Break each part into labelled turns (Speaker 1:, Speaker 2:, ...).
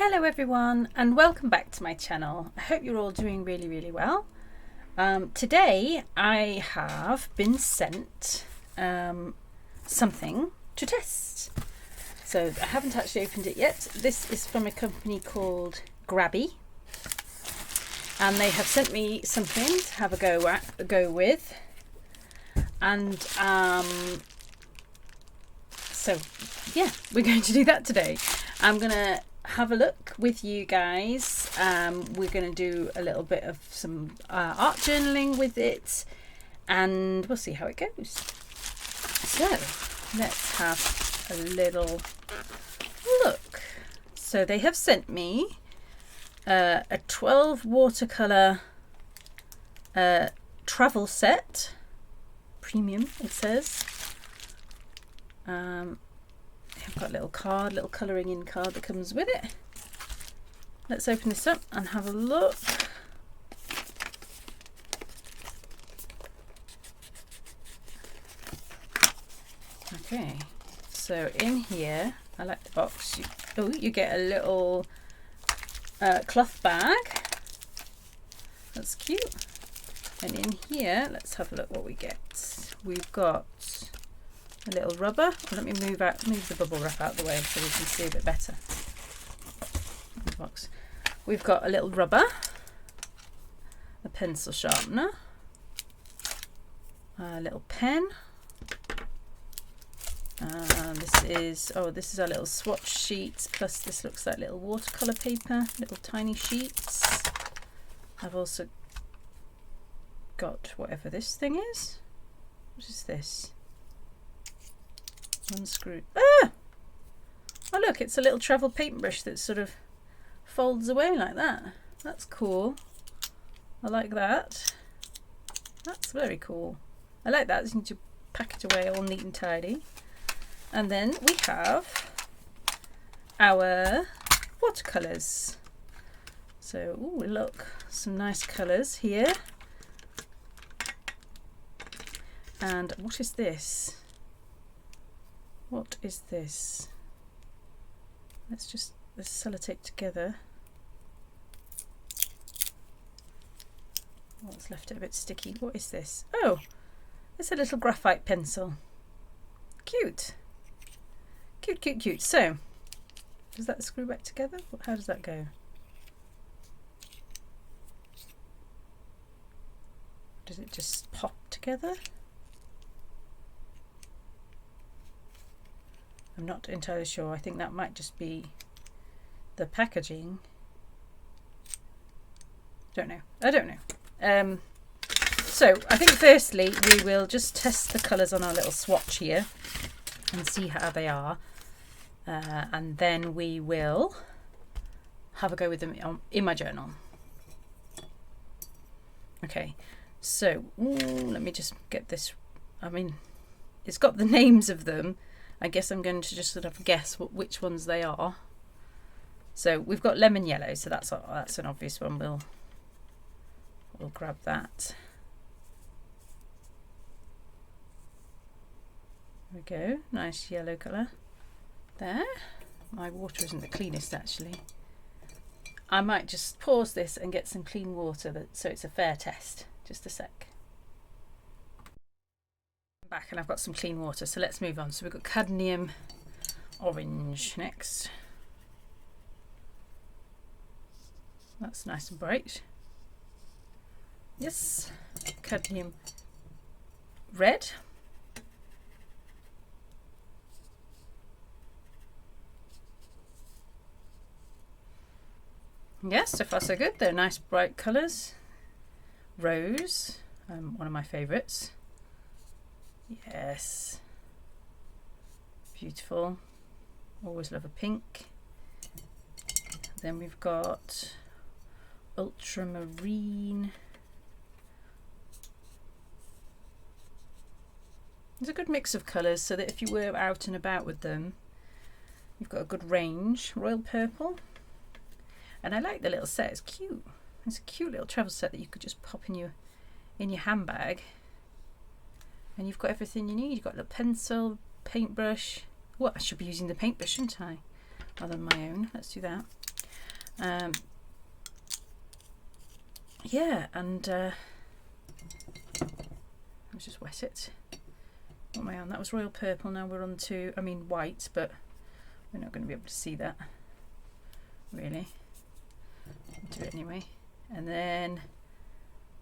Speaker 1: Hello everyone and welcome back to my channel. I hope you're all doing really well. Today I have been sent something to test. So I haven't actually opened it yet. This is from a company called Grabie and they have sent me something to have a go with. And so yeah, we're going to do that today. I'm gonna have a look with you guys. We're going to do a little bit of some art journaling with it and we'll see how it goes. So let's have a little look. So they have sent me a 12 watercolour travel set, premium it says. I've got a little card, little colouring in card that comes with it. Let's open this up and have a look. Okay, so in here, I like the box. You get a little cloth bag. That's cute. And in here, let's have a look what we get. We've got a little rubber. Let me move the bubble wrap out of the way so we can see a bit better. Box. We've got a little rubber, a pencil sharpener, a little pen. This is our little swatch sheets, plus this looks like little watercolour paper, little tiny sheets. I've also got whatever this thing is. What is this? Unscrew. Ah! Oh look, it's a little travel paintbrush that sort of folds away like that. That's cool. I like that. That's very cool. I like that. You need to pack it away all neat and tidy. And then we have our watercolours. So, ooh, look, some nice colours here. And what is this? What is this? Let's sellotape together. Oh, it's left it a bit sticky. What is this? Oh, it's a little graphite pencil. Cute. Cute. So, does that screw back together? How does that go? Does it just pop together? I'm not entirely sure. I think that might just be the packaging. I don't know. So I think firstly we will just test the colours on our little swatch here and see how they are, and then we will have a go with them in my journal. Okay, so let me just get this. I mean, it's got the names of them. I guess I'm going to just sort of guess which ones they are. So we've got lemon yellow, so that's an obvious one. We'll grab that. There we go, nice yellow colour. There. My water isn't the cleanest actually. I might just pause this and get some clean water so it's a fair test. Just a sec. Back and I've got some clean water, so let's move on. So we've got cadmium orange next. That's nice and bright. Yes, cadmium red. Yes, so far so good. They're nice bright colours. Rose, one of my favourites. Yes, beautiful. Always love a pink. Then we've got ultramarine. There's a good mix of colours so that if you were out and about with them, you've got a good range. Royal purple. And I like the little set, it's cute. It's a cute little travel set that you could just pop in your handbag. And you've got everything you need. You've got a little pencil, paintbrush. Well, I should be using the paintbrush, shouldn't I? Rather than my own. Let's do that. Yeah, and let's just wet it. What am I on? That was royal purple. Now we're on to, I mean white, but we're not going to be able to see that really. I'll do it anyway. And then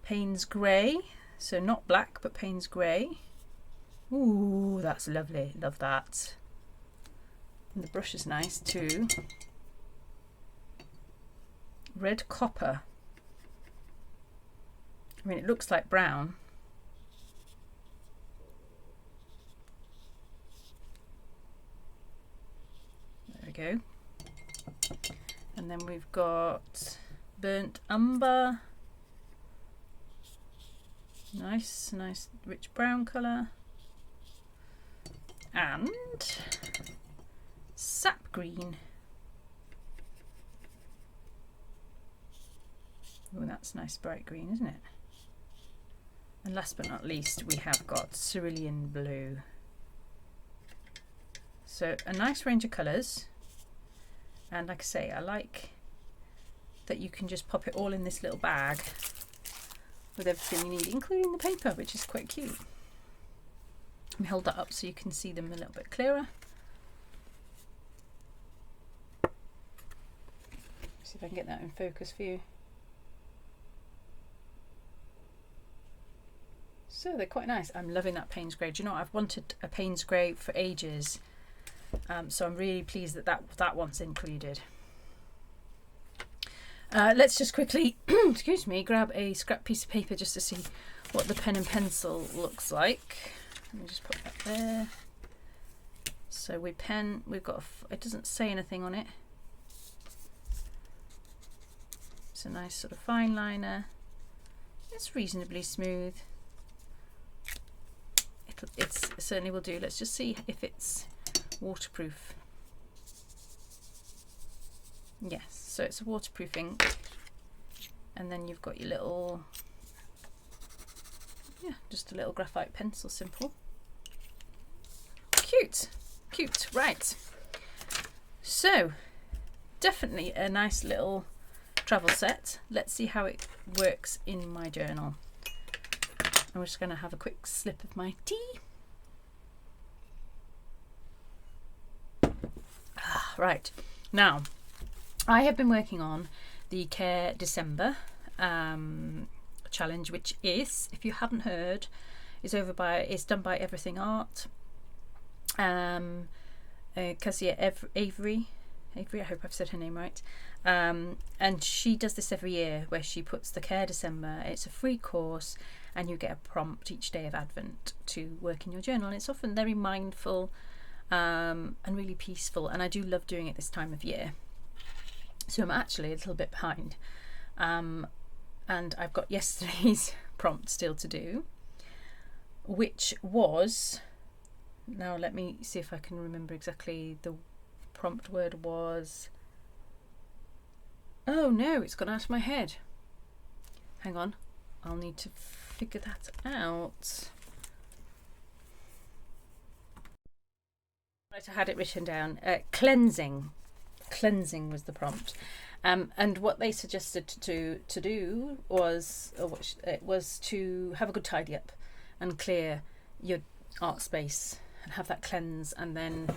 Speaker 1: Payne's grey, so not black but Payne's grey. Ooh, that's lovely. Love that. And the brush is nice too. Red copper. I mean, it looks like brown. There we go. And then we've got burnt umber. Nice, nice rich brown colour. And sap green. Oh, that's nice bright green, isn't it? And last but not least, we have got cerulean blue. So a nice range of colours. And like I say, I like that you can just pop it all in this little bag with everything you need, including the paper, which is quite cute. Let me hold that up so you can see them a little bit clearer. See if I can get that in focus for you. So they're quite nice. I'm loving that Payne's grey. Do you know what? I've wanted a Payne's grey for ages. So I'm really pleased that that one's included. Let's just quickly, excuse me, grab a scrap piece of paper just to see what the pen and pencil looks like. Let me just put that there. So we've got, it doesn't say anything on it. It's a nice sort of fine liner. It's reasonably smooth. It certainly will do. Let's just see if it's waterproof. Yes, so it's a waterproof ink, and then you've got your little, yeah, just a little graphite pencil, simple. Cute, cute, right. So definitely a nice little travel set. Let's see how it works in my journal. I'm just going to have a quick sip of my tea. Right, now I have been working on the Care December challenge, which is, if you haven't heard, is done by Everything Art. Kezia Avery, I hope I've said her name right. And she does this every year, where she puts the Care December. It's a free course, and you get a prompt each day of Advent to work in your journal. And it's often very mindful and really peaceful, and I do love doing it this time of year. So I'm actually a little bit behind, and I've got yesterday's prompt still to do, which was, now let me see if I can remember exactly. The prompt word was, oh no, it's gone out of my head. Hang on, I'll need to figure that out. Right, I had it written down. Cleansing. Cleansing was the prompt. And what they suggested to do was, was to have a good tidy up and clear your art space and have that cleanse, and then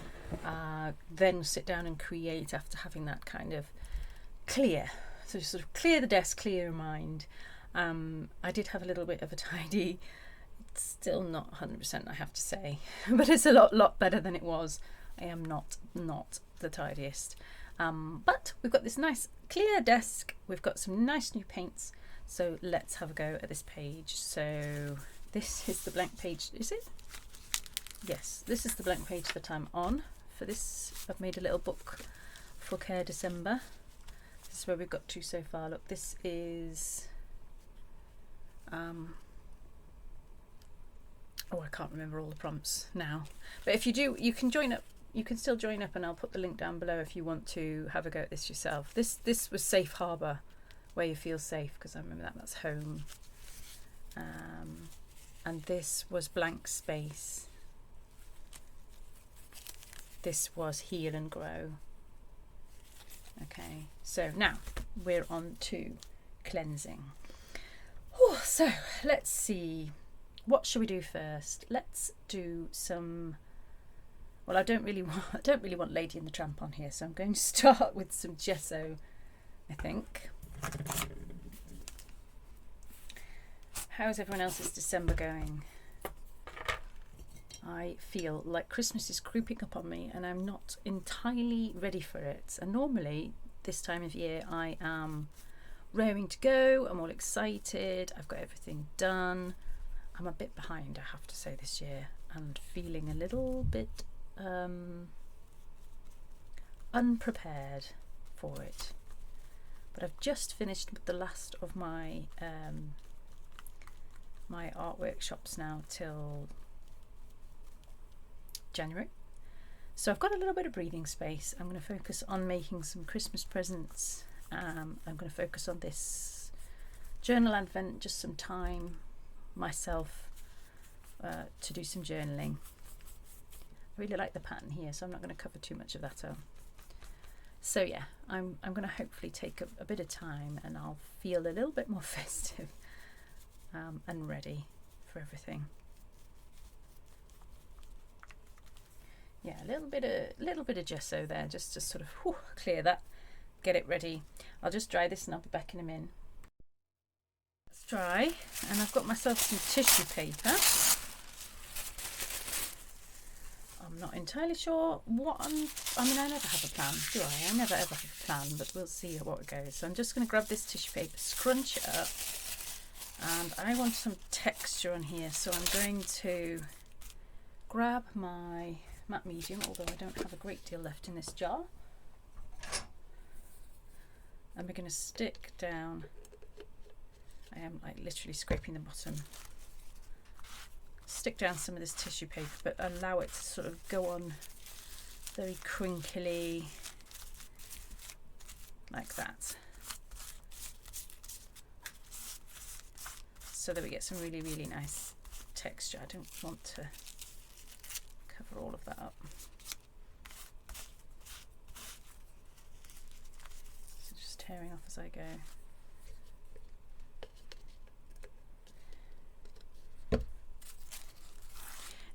Speaker 1: sit down and create after having that kind of clear. So sort of clear the desk, clear your mind. I did have a little bit of a tidy. It's still not 100%, I have to say, but it's a lot better than it was. I am not the tidiest. But we've got this nice clear desk. We've got some nice new paints. So let's have a go at this page. So this is the blank page, is it? Yes, this is the blank page that I'm on. For this, I've made a little book for Care December. This is where we've got to so far. Look, this is oh, I can't remember all the prompts now. But if you do, you can join up. You can still join up, and I'll put the link down below if you want to have a go at this yourself. This was Safe Harbour, where you feel safe, because I remember that's home. And this was Blank Space. This was Heal and Grow. Okay, so now we're on to cleansing. Oh, so let's see, what shall we do first? Let's do some, well, I don't really want Lady and the Tramp on here, so I'm going to start with some gesso, I think. How's everyone else's December going? I feel like Christmas is creeping up on me and I'm not entirely ready for it. And normally this time of year I am raring to go, I'm all excited, I've got everything done. I'm a bit behind, I have to say, this year, and feeling a little bit unprepared for it. But I've just finished with the last of my my art workshops now till January, so I've got a little bit of breathing space. I'm going to focus on making some Christmas presents. I'm going to focus on this journal advent, just some time myself to do some journaling. I really like the pattern here, so I'm not going to cover too much of that up. So yeah, I'm going to hopefully take a bit of time and I'll feel a little bit more festive and ready for everything. Yeah, a little bit of gesso there, just to sort of clear that, get it ready. I'll just dry this and I'll be back in a minute. It's dry, and I've got myself some tissue paper. I'm not entirely sure what I mean, I never have a plan, do I? I never ever have a plan, but we'll see what it goes. So I'm just going to grab this tissue paper, scrunch it up, and I want some texture on here, so I'm going to grab my matte medium, although I don't have a great deal left in this jar, and we're going to stick down, I am like literally scraping the bottom, stick down some of this tissue paper, but allow it to sort of go on very crinkly like that, so that we get some really, really nice texture. I don't want to cover all of that up. So just tearing off as I go.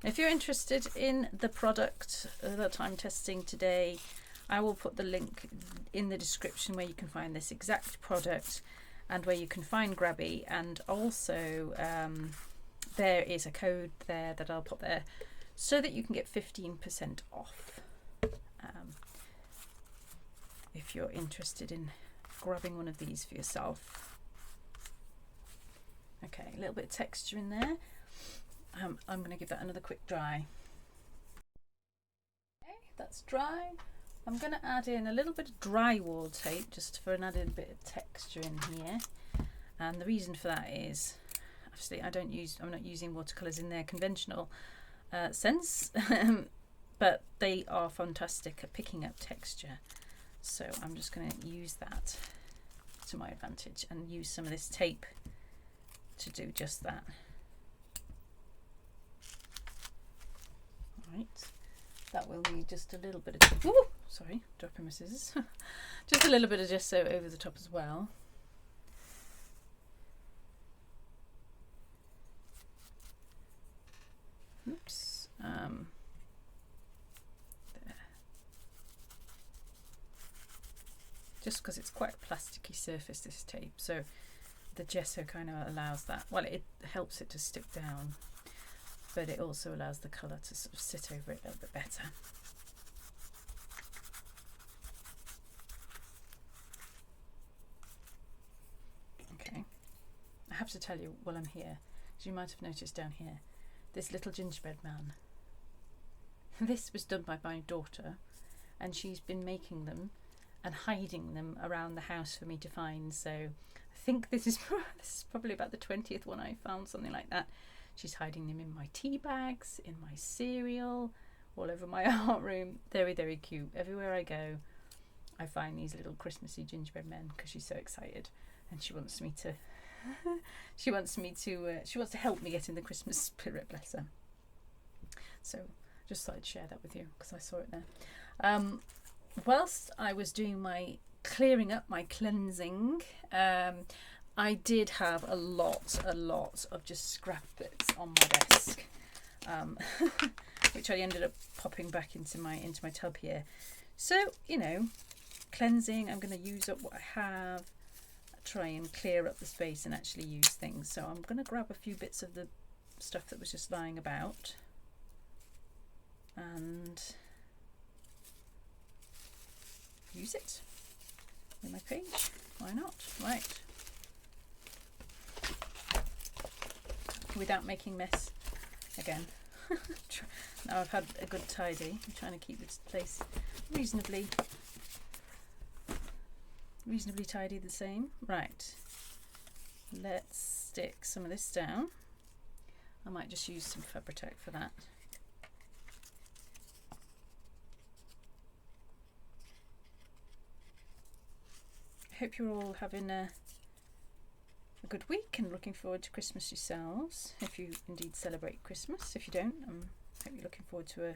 Speaker 1: If you're interested in the product that I'm testing today, I will put the link in the description where you can find this exact product and where you can find Grabie, and also there is a code there that I'll put there so that you can get 15% off if you're interested in grabbing one of these for yourself. Okay, a little bit of texture in there. I'm going to give that another quick dry. Okay, that's dry. I'm going to add in a little bit of drywall tape just for an added bit of texture in here. And the reason for that is, obviously, I'm not using watercolours in their conventional sense, but they are fantastic at picking up texture. So I'm just going to use that to my advantage and use some of this tape to do just that. Right, that will need just a little bit of, ooh, sorry, dropping my scissors. Just a little bit of gesso over the top as well. Oops. There. Just because it's quite a plasticky surface, this tape, so the gesso kind of allows that. Well, it helps it to stick down, but it also allows the colour to sort of sit over it a little bit better. Okay, I have to tell you while I'm here, as you might have noticed down here, this little gingerbread man. This was done by my daughter, and she's been making them and hiding them around the house for me to find. So I think this is probably about the 20th one I found, something like that. She's hiding them in my tea bags, in my cereal, all over my art room. Very, very cute. Everywhere I go, I find these little Christmassy gingerbread men because she's so excited, and she wants me to. She wants to help me get in the Christmas spirit, bless her. So just thought I'd share that with you because I saw it there. Whilst I was doing my clearing up my cleansing. I did have a lot of just scrap bits on my desk, which I ended up popping back into my tub here. So, you know, cleansing, I'm going to use up what I have, try and clear up the space and actually use things. So I'm going to grab a few bits of the stuff that was just lying about and use it in my page. Why not? Right. Without making mess again. Now I've had a good tidy. I'm trying to keep this place reasonably tidy the same. Right. Let's stick some of this down. I might just use some Fabri-Tac for that. I hope you're all having a good week and looking forward to Christmas yourselves, if you indeed celebrate Christmas. If you don't, I hope you're looking forward to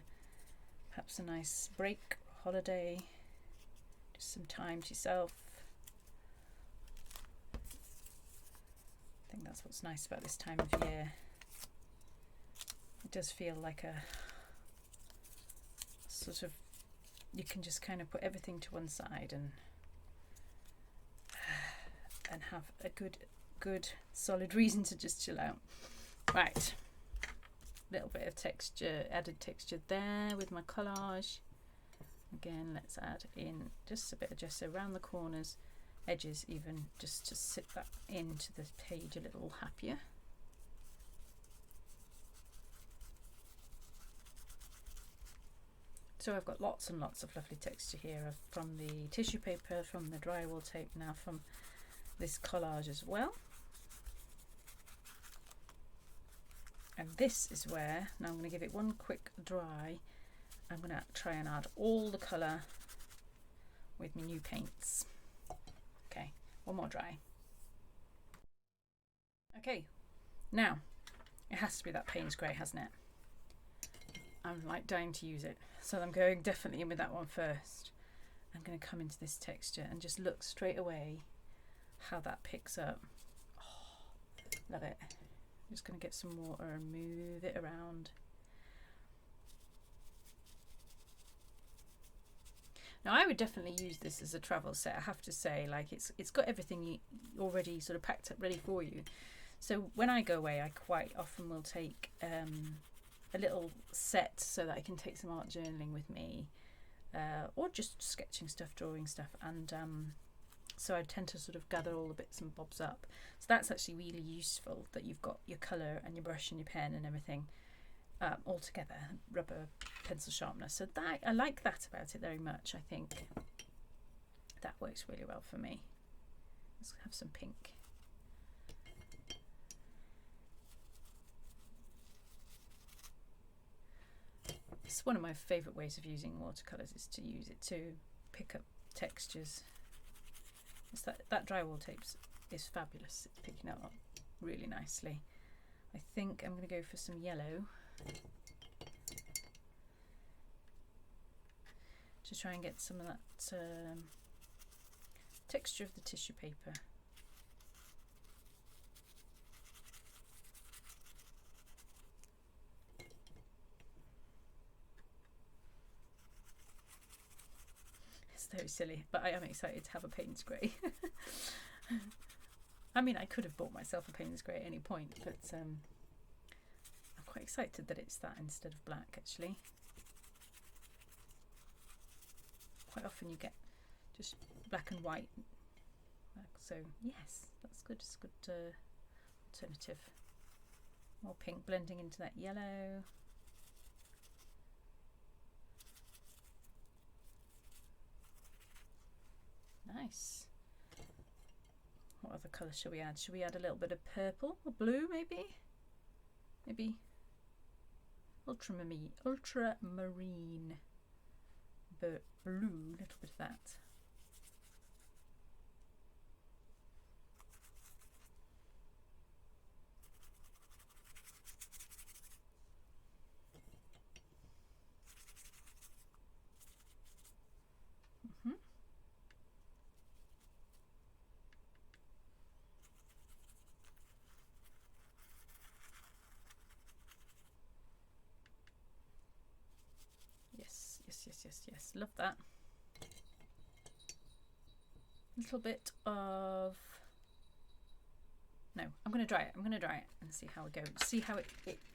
Speaker 1: perhaps a nice break, holiday, just some time to yourself. I think that's what's nice about this time of year. It does feel like a sort of, you can just kind of put everything to one side and have a good solid reason to just chill out. Right, little bit of texture, added texture there with my collage. Again, let's add in just a bit of gesso around the corners, edges even, just to sit that into the page a little happier. So I've got lots and lots of lovely texture here from the tissue paper, from the drywall tape, now from this collage as well. And this is where, now I'm going to give it one quick dry. I'm going to try and add all the colour with my new paints. Okay, one more dry. Okay, now it has to be that Payne's grey, hasn't it? I'm like dying to use it, so I'm going definitely in with that one first. I'm going to come into this texture and just look straight away how that picks up. Oh, love it. I'm just going to get some water and move it around. Now I would definitely use this as a travel set, I have to say. Like it's got everything you already sort of packed up ready for you. So when I go away, I quite often will take a little set so that I can take some art journaling with me, or just sketching stuff, drawing stuff, and so I tend to sort of gather all the bits and bobs up. So that's actually really useful, that you've got your colour and your brush and your pen and everything all together, rubber, pencil sharpener. So that, I like that about it very much. I think that works really well for me. Let's have some pink. It's one of my favourite ways of using watercolours, is to use it to pick up textures. It's that drywall tape is fabulous. It's picking it up really nicely. I think I'm going to go for some yellow to try and get some of that texture of the tissue paper. Very silly, but I am excited to have a Payne's grey. I mean, I could have bought myself a Payne's grey at any point, but I'm quite excited that it's that instead of black, actually. Quite often you get just black and white, so yes, that's good. It's a good alternative. More pink blending into that yellow. Nice. What other colour shall we add? Should we add a little bit of purple or blue, maybe? Maybe ultramarine, but blue, a little bit of that. yes. Love that. A little bit of... No, I'm going to dry it. I'm going to dry it and see how it goes. See how it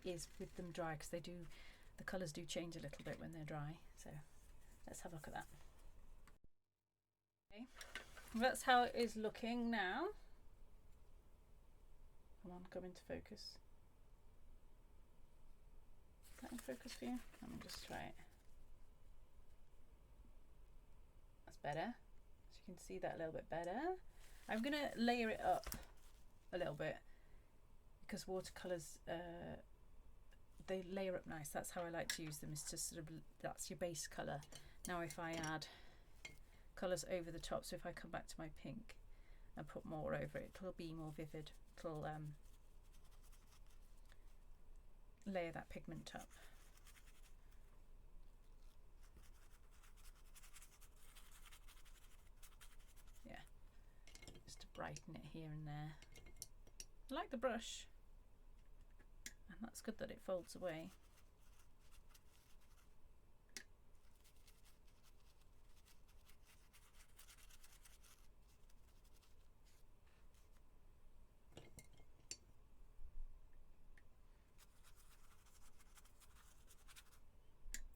Speaker 1: is with them dry, because they do, the colours do change a little bit when they're dry. So let's have a look at that. Okay, that's how it is looking now. Come on, come into focus. Is that in focus for you? Let me just try it. That's better. So you can see that a little bit better. I'm going to layer it up a little bit, because watercolours, they layer up nice. That's how I like to use them, is to sort of, that's your base colour. Now if I add colours over the top, so if I come back to my pink and put more over it, it'll be more vivid. It'll layer that pigment up. Yeah, just to brighten it here and there. I like the brush, and that's good that it folds away.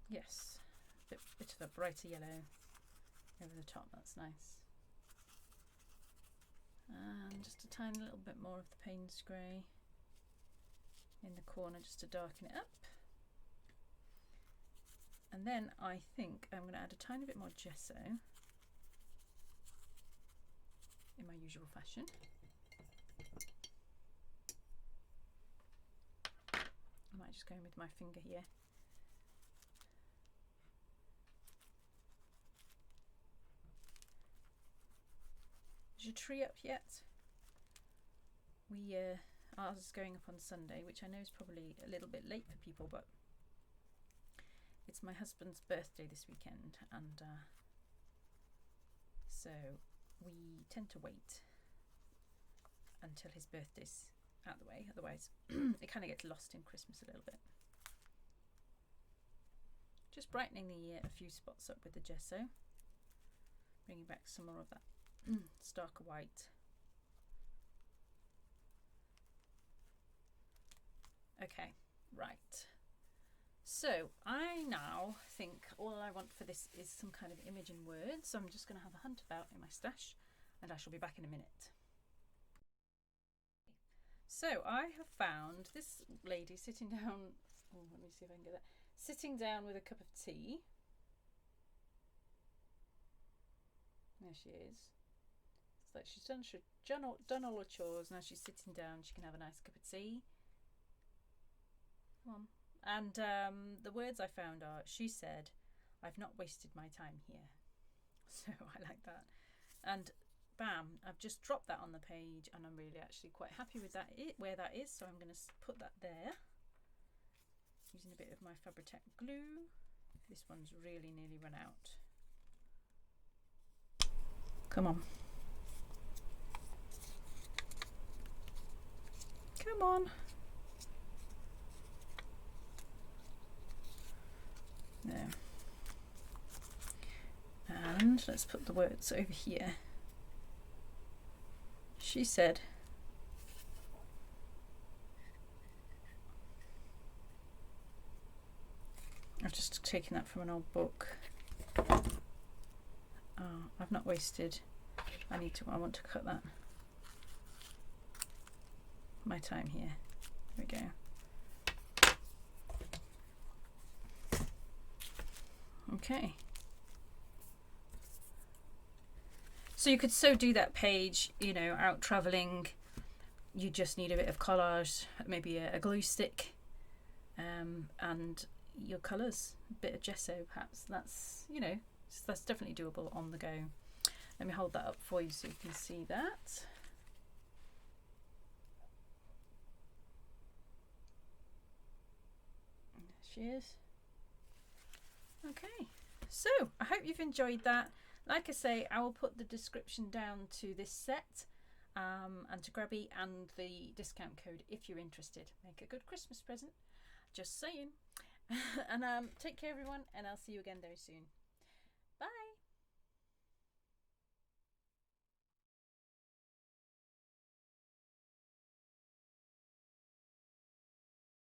Speaker 1: Yes, bit of a brighter yellow over the top, that's nice. And just a tiny little bit more of the Payne's grey in the corner, just to darken it up. And then I think I'm going to add a tiny bit more gesso in my usual fashion. I might just go in with my finger here. Is your tree up yet? Ours is going up on Sunday, which I know is probably a little bit late for people, but it's my husband's birthday this weekend, and so we tend to wait until his birthday's out of the way, otherwise it kind of gets lost in Christmas a little bit. Just brightening the a few spots up with the gesso, bringing back some more of that starker white. Okay, right. So I now think all I want for this is some kind of image and words. So I'm just going to have a hunt about in my stash, and I shall be back in a minute. So I have found this lady sitting down. Oh, let me see if I can get that. Sitting down with a cup of tea. There she is. It's like she's done all her chores. Now she's sitting down. She can have a nice cup of tea. Come on. And the words I found are, she said, "I've not wasted my time here." So I like that. And bam, I've just dropped that on the page, and I'm really actually quite happy with that, where that is. So I'm going to put that there using a bit of my Fabri-Tac glue. This one's really nearly run out. Come on. Come on. There. And let's put the words over here. She said, I've just taken that from an old book. Oh, I've not wasted. I want to cut that. My time here. There we go. Okay. So you could so do that page, you know, out travelling. You just need a bit of collage, maybe a glue stick, and your colours, a bit of gesso perhaps. That's, you know, that's definitely doable on the go. Let me hold that up for you so you can see that. There she is. Okay, so I hope you've enjoyed that. Like I say, I will put the description down to this set and to Grabie and the discount code if you're interested. Make a good Christmas present, just saying. And take care everyone, and I'll see you again very soon.